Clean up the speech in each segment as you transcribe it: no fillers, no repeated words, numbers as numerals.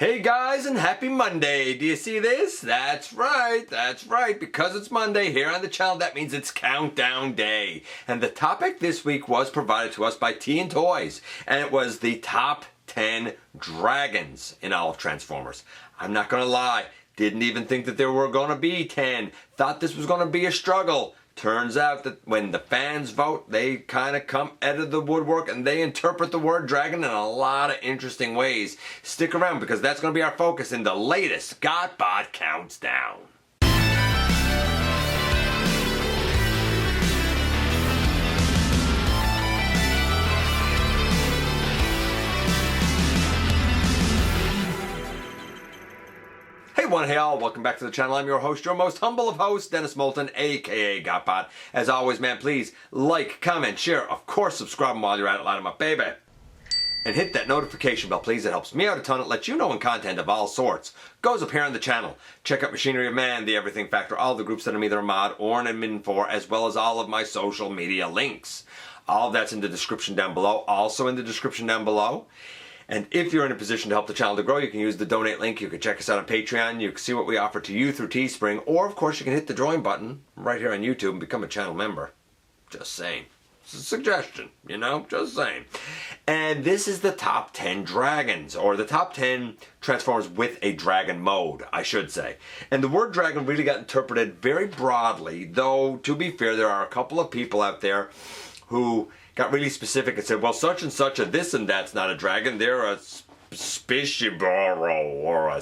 Hey guys, and happy Monday. Do you see this? That's right. Because it's Monday here on the channel, that means it's countdown day. And the topic this week was provided to us by T and Toys. And it was the top 10 dragons in all of Transformers. I'm not gonna lie, didn't even think that there were gonna be 10. Thought this was gonna be a struggle. Turns out that when the fans vote, they kind of come out of the woodwork and they interpret the word dragon in a lot of interesting ways. Stick around because that's going to be our focus in the latest GotBot Counts Down. Hey all, welcome back to the channel. I'm your host, your most humble of hosts, Dennis Moulton, aka GotBot. As always, man, please like, comment, share, of course, subscribe while you're at it, light 'em up, baby. And hit that notification bell, please. It helps me out a ton. It lets you know when content of all sorts goes up here on the channel. Check out Machinery of Man, The Everything Factor, all the groups that I'm either a mod or an admin for, as well as all of my social media links. All of that's in the description down below. Also in the description down below. And if you're in a position to help the channel to grow, you can use the donate link. You can check us out on Patreon. You can see what we offer to you through Teespring. Or, of course, you can hit the join button right here on YouTube and become a channel member. Just saying. It's a suggestion, you know? Just saying. And this is the top 10 dragons, or the top 10 Transformers with a dragon mode, I should say. And the word dragon really got interpreted very broadly, though, to be fair, there are a couple of people out there who got really specific and said, well, such and such a this and that's not a dragon. They're a Spishiboro or a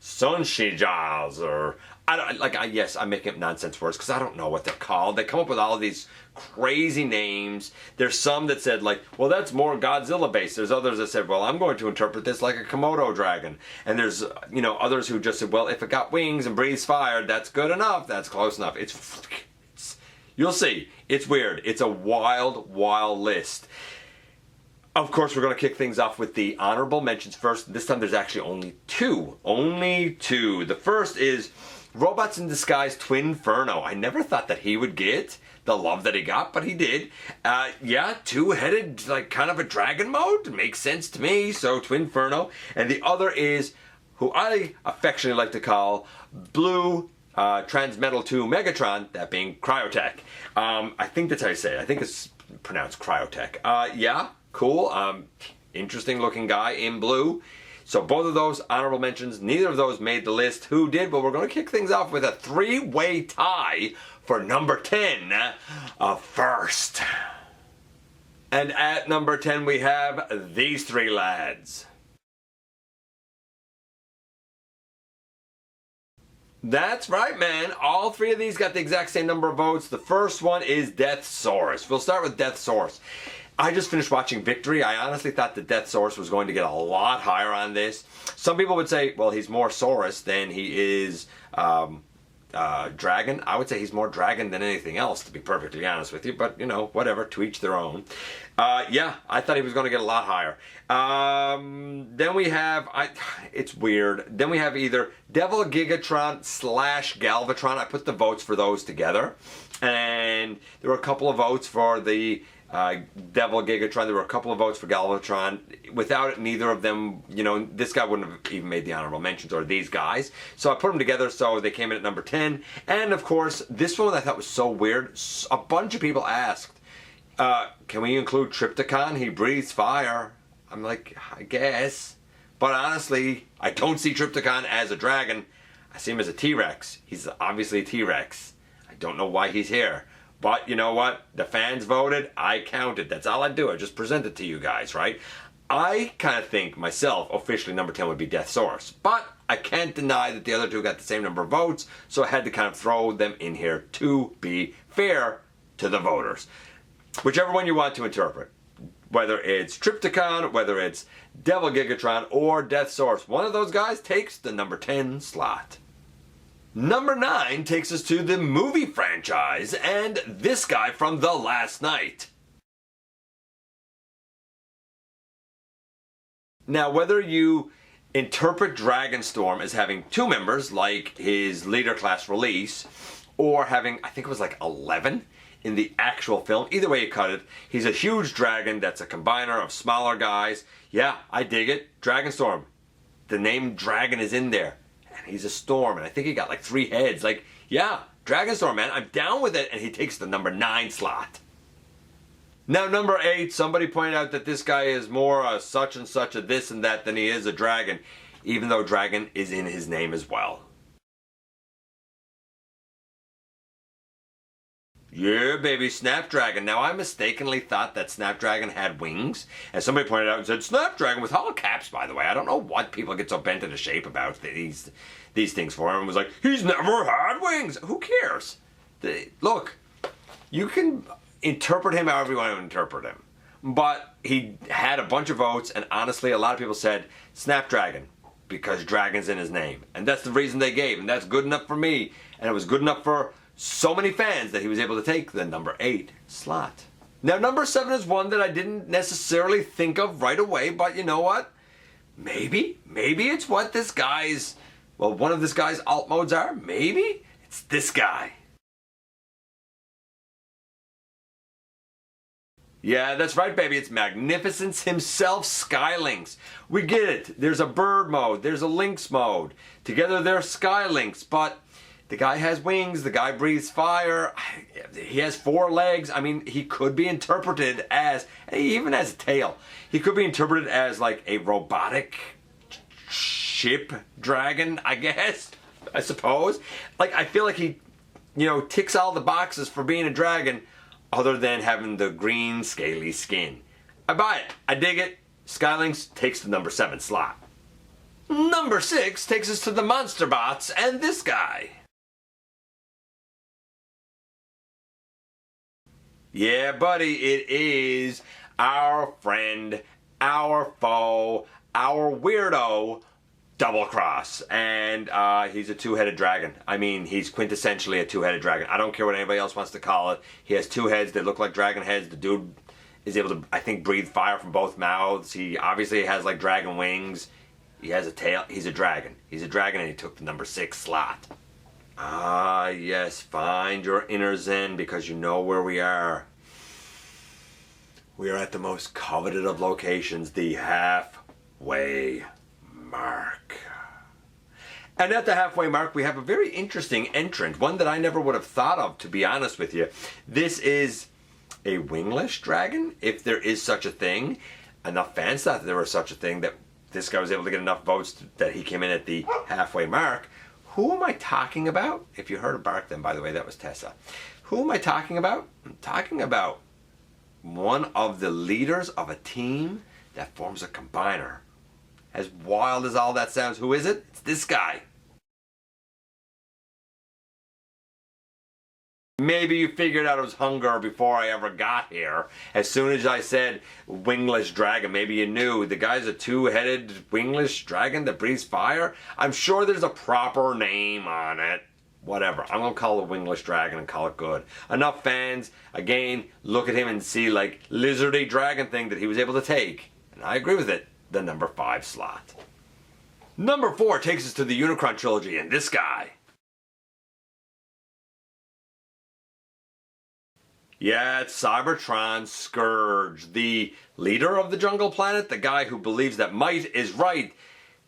Sunshijaz or yes, I'm making up nonsense words because I don't know what they're called. They come up with all of these crazy names. There's some that said like, well, that's more Godzilla based. There's others that said, well, I'm going to interpret this like a Komodo dragon. And there's, others who just said, well, if it got wings and breathes fire, that's good enough. That's close enough. You'll see. It's weird. It's a wild, wild list. Of course, we're going to kick things off with the honorable mentions first. This time there's actually only two. Only two. The first is Robots in Disguise Twinferno. I never thought that he would get the love that he got, but he did. Yeah, two-headed, like kind of a dragon mode. Makes sense to me. So Twinferno. And the other is who I affectionately like to call Blue Transmetal 2 Megatron, that being Cryotech. I think that's how you say it. I think it's pronounced Cryotech. Yeah, cool. Interesting looking guy in blue. So both of those honorable mentions, neither of those made the list. Who did? But we're going to kick things off with a three-way tie for number 10 first. And at number 10 we have these three lads. That's right, man. All three of these got the exact same number of votes. The first one is Deathsaurus. We'll start with Deathsaurus. I just finished watching Victory. I honestly thought that Deathsaurus was going to get a lot higher on this. Some people would say, well, he's more Saurus than he is dragon. I would say he's more dragon than anything else, to be perfectly honest with you. But, whatever, to each their own. Yeah, I thought he was going to get a lot higher. Then we have, it's weird. Then we have either Devil Gigatron / Galvatron. I put the votes for those together. And there were a couple of votes for the Devil Gigatron. There were a couple of votes for Galvatron. Without it, neither of them, this guy wouldn't have even made the honorable mentions, or these guys. So I put them together, so they came in at number 10. And of course, this one I thought was so weird. A bunch of people asked, can we include Trypticon? He breathes fire. I'm like, I guess. But honestly, I don't see Trypticon as a dragon. I see him as a T-Rex. He's obviously a T-Rex. I don't know why he's here. But you know what? The fans voted. I counted. That's all I do. I just present it to you guys, right? I kind of think myself, officially number 10 would be Deathsaurus. But I can't deny that the other two got the same number of votes. So I had to kind of throw them in here to be fair to the voters. Whichever one you want to interpret. Whether it's Trypticon, whether it's Devil Gigatron, or Deathsaurus. One of those guys takes the number 10 slot. Number 9 takes us to the movie franchise, and this guy from The Last Night. Now, whether you interpret Dragonstorm as having two members, like his leader class release, or having, I think it was like 11 in the actual film. Either way you cut it, he's a huge dragon that's a combiner of smaller guys. Yeah, I dig it. Dragonstorm. the name Dragon is in there. And he's a storm, and I think he got like 3 heads. Like, yeah, Dragonstorm, man, I'm down with it. And he takes the number 9 slot. Now, number 8, somebody pointed out that this guy is more a such and such a this and that than he is a dragon, even though dragon is in his name as well. Yeah, baby, Snapdragon. Now, I mistakenly thought that Snapdragon had wings, and somebody pointed out and said, Snapdragon with all caps, by the way. I don't know what people get so bent into shape about these things for. Everyone was like, he's never had wings. Who cares? Look, you can interpret him however you want to interpret him. But he had a bunch of votes, and honestly, a lot of people said Snapdragon, because dragon's in his name. And that's the reason they gave, and that's good enough for me, and it was good enough for so many fans that he was able to take the number 8 slot. Now, number 7 is one that I didn't necessarily think of right away, but you know what? Maybe it's what this guy's, well, one of this guy's alt modes are. Maybe it's this guy. Yeah, that's right, baby. It's Magnificence himself, Skylinks. We get it. There's a bird mode. There's a lynx mode. Together they're Skylinks, but the guy has wings. The guy breathes fire. He has 4 legs. I mean, he could be interpreted as, he even has a tail. He could be interpreted as like a robotic ship dragon, I guess. I suppose. Like, I feel like he, ticks all the boxes for being a dragon, other than having the green scaly skin. I buy it. I dig it. Skylinks takes the number 7 slot. Number 6 takes us to the Monster Bots and this guy. Yeah, buddy, it is our friend, our foe, our weirdo, Double Cross. And he's a 2-headed dragon. I mean, he's quintessentially a 2-headed dragon. I don't care what anybody else wants to call it. He has 2 heads. They look like dragon heads. The dude is able to, I think, breathe fire from both mouths. He obviously has like dragon wings. He has a tail. He's a dragon. He's a dragon, and he took the number 6 slot. Ah, yes. Find your inner zen, because you know where we are. We are at the most coveted of locations, the halfway mark. And at the halfway mark, we have a very interesting entrant, one that I never would have thought of, to be honest with you. This is a wingless dragon, if there is such a thing. Enough fans thought that there was such a thing that this guy was able to get enough votes that he came in at the halfway mark. Who am I talking about? If you heard a bark then, by the way, that was Tessa. Who am I talking about? I'm talking about one of the leaders of a team that forms a combiner. As wild as all that sounds, who is it? It's this guy. Maybe you figured out it was Hunger before I ever got here. As soon as I said wingless dragon, maybe you knew. The guy's a 2-headed wingless dragon that breathes fire. I'm sure there's a proper name on it. Whatever. I'm going to call it a wingless dragon and call it good. Enough fans, again, look at him and see like lizardy dragon thing that he was able to take. And I agree with it. The number 5 slot. Number 4 takes us to the Unicron trilogy and this guy. Yeah, it's Cybertron Scourge, the leader of the jungle planet, the guy who believes that might is right,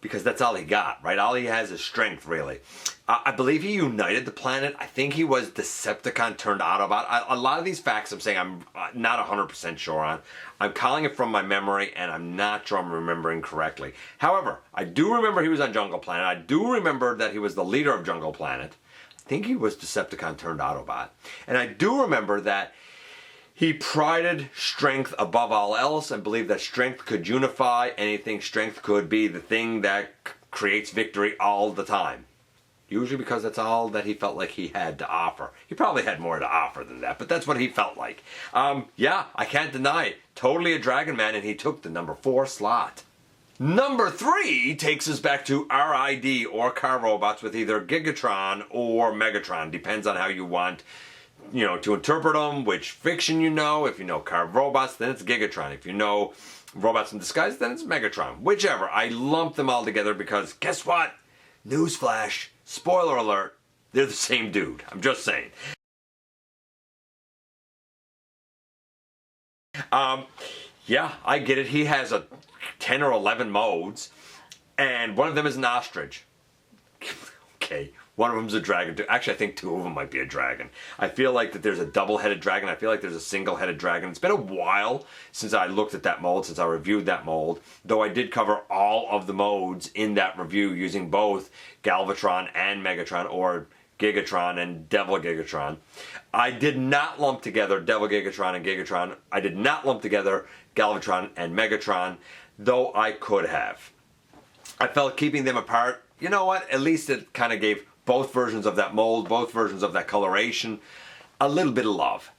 because that's all he got, right? All he has is strength, really. I believe he united the planet. I think he was Decepticon turned Autobot. A lot of these facts I'm saying I'm not 100% sure on. I'm calling it from my memory, and I'm not sure I'm remembering correctly. However, I do remember he was on Jungle Planet. I do remember that he was the leader of Jungle Planet. I think he was Decepticon turned Autobot. And I do remember that he prided strength above all else and believed that strength could unify anything. Strength could be the thing that creates victory all the time. Usually because that's all that he felt like he had to offer. He probably had more to offer than that, but that's what he felt like. Yeah, I can't deny it. Totally a Dragon Man, and he took the number 4 slot. Number 3 takes us back to RID, or car robots, with either Gigatron or Megatron. Depends on how you want, to interpret them, which fiction you know. If you know car robots, then it's Gigatron. If you know robots in disguise, then it's Megatron. Whichever. I lump them all together because, guess what? Newsflash. Spoiler alert. They're the same dude. I'm just saying. Yeah, I get it. He has a 10 or 11 modes. and one of them is an ostrich. Okay, one of them's a dragon too. Actually, I think two of them might be a dragon. I feel like that there's a double-headed dragon. I feel like there's a single-headed dragon. It's been a while since I looked at that mold, since I reviewed that mold, though I did cover all of the modes in that review using both Galvatron and Megatron, or Gigatron and Devil Gigatron. I did not lump together Devil Gigatron and Gigatron. I did not lump together Galvatron and Megatron, though I could have. I felt keeping them apart, you know what, at least it kind of gave both versions of that mold, both versions of that coloration, a little bit of love.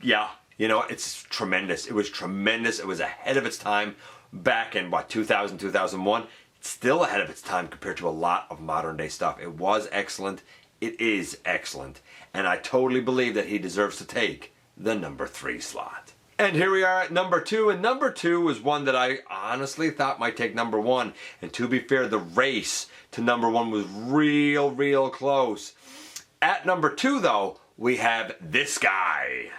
Yeah, you know, it's tremendous. It was tremendous. It was ahead of its time back in, what, 2000, 2001. It's still ahead of its time compared to a lot of modern day stuff. It was excellent. It is excellent. And I totally believe that he deserves to take the number 3 slot. And here we are at number 2, and number 2 was one that I honestly thought might take number 1. And to be fair, the race to number 1 was real close. At number 2, though, we have this guy.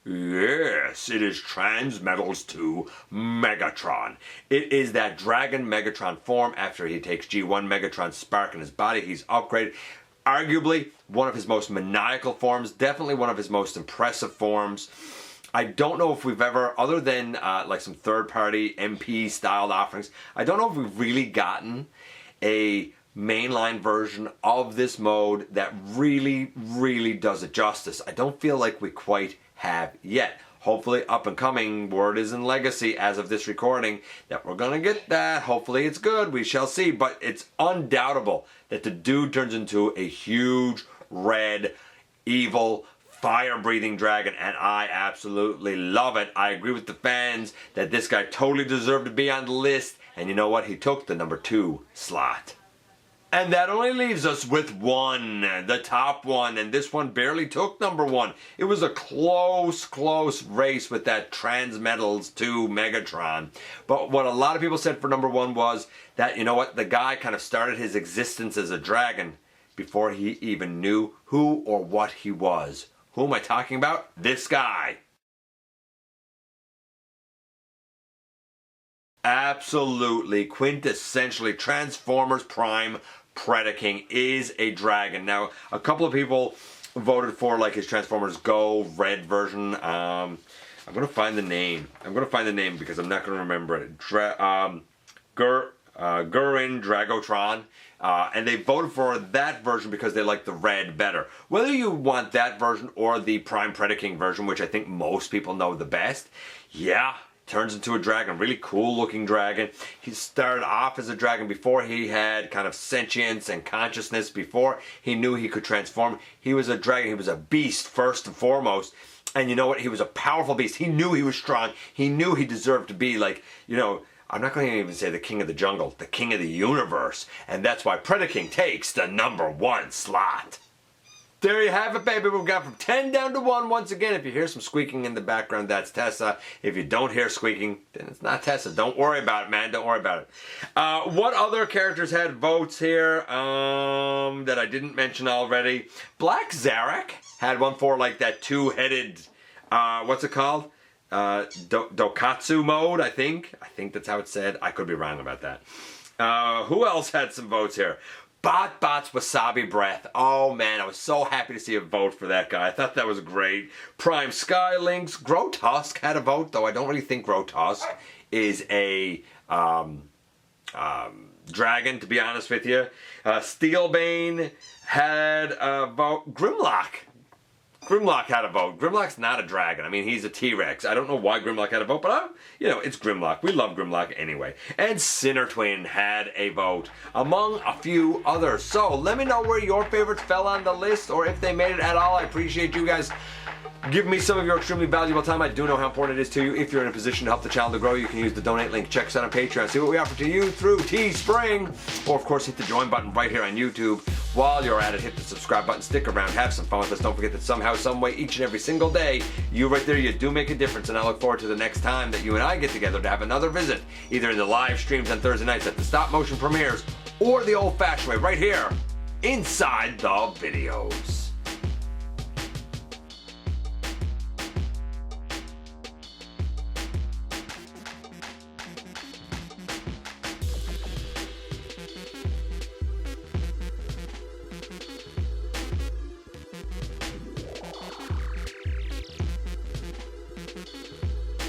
Yes, it is Transmetals 2 Megatron. It is that Dragon Megatron form after he takes G1 Megatron Spark in his body. He's upgraded. Arguably one of his most maniacal forms, definitely one of his most impressive forms. I don't know if we've ever, other than like some third-party MP styled offerings, I don't know if we've really gotten a mainline version of this mode that really does it justice. I don't feel like we quite have yet. Hopefully up and coming, word is in Legacy as of this recording that we're gonna get that. Hopefully it's good, we shall see, but it's undoubtable that the dude turns into a huge red evil fire-breathing dragon, and I absolutely love it. I agree with the fans that this guy totally deserved to be on the list, and you know what, he took the number 2 slot. And that only leaves us with one, the top one, and this one barely took number 1. It was a close race with that Transmetals 2 Megatron. But what a lot of people said for number 1 was that, you know what, the guy kind of started his existence as a dragon before he even knew who or what he was. Who am I talking about? This guy. Absolutely, quintessentially Transformers Prime Predaking is a dragon. Now, a couple of people voted for like his Transformers Go red version. I'm gonna find the name. Because I'm not gonna remember it. Gurin Dragotron. And they voted for that version because they like the red better. Whether you want that version or the Prime Predaking version, which I think most people know the best, yeah, turns into a dragon, really cool looking dragon. He started off as a dragon before he had kind of sentience and consciousness, before he knew he could transform. He was a dragon, he was a beast first and foremost. And you know what, he was a powerful beast. He knew he was strong. He knew he deserved to be like, you know, I'm not going to even say the king of the jungle, the king of the universe. And that's why Predaking takes the number 1 slot. There you have it, baby. We've got from 10 down to 1 once again. If you hear some squeaking in the background, that's Tessa. If you don't hear squeaking, then it's not Tessa. Don't worry about it, man. Don't worry about it. What other characters had votes here that I didn't mention already? Black Zarak had one for like that 2-headed, what's it called? Dokatsu mode, I think. I think that's how it's said. I could be wrong about that. Who else had some votes here? GotBot's Wasabi Breath. Oh man, I was so happy to see a vote for that guy. I thought that was great. Prime Skylinks. Grotusk had a vote, though I don't really think Grotusk is a dragon, to be honest with you. Steelbane had a vote. Grimlock had a vote. Grimlock's not a dragon. I mean, he's a T-Rex. I don't know why Grimlock had a vote, but you know, it's Grimlock. We love Grimlock anyway. And Sinner Twin had a vote, among a few others. So let me know where your favorites fell on the list, or if they made it at all. I appreciate you guys give me some of your extremely valuable time. I do know how important it is to you. If you're in a position to help the channel to grow, you can use the donate link. Check us out on Patreon. See what we offer to you through Teespring. Or, of course, hit the join button right here on YouTube. While you're at it, hit the subscribe button. Stick around. Have some fun with us. Don't forget that somehow, some way, each and every single day, you right there, you do make a difference. And I look forward to the next time that you and I get together to have another visit, either in the live streams on Thursday nights at the stop motion premieres, or the old-fashioned way right here inside the videos.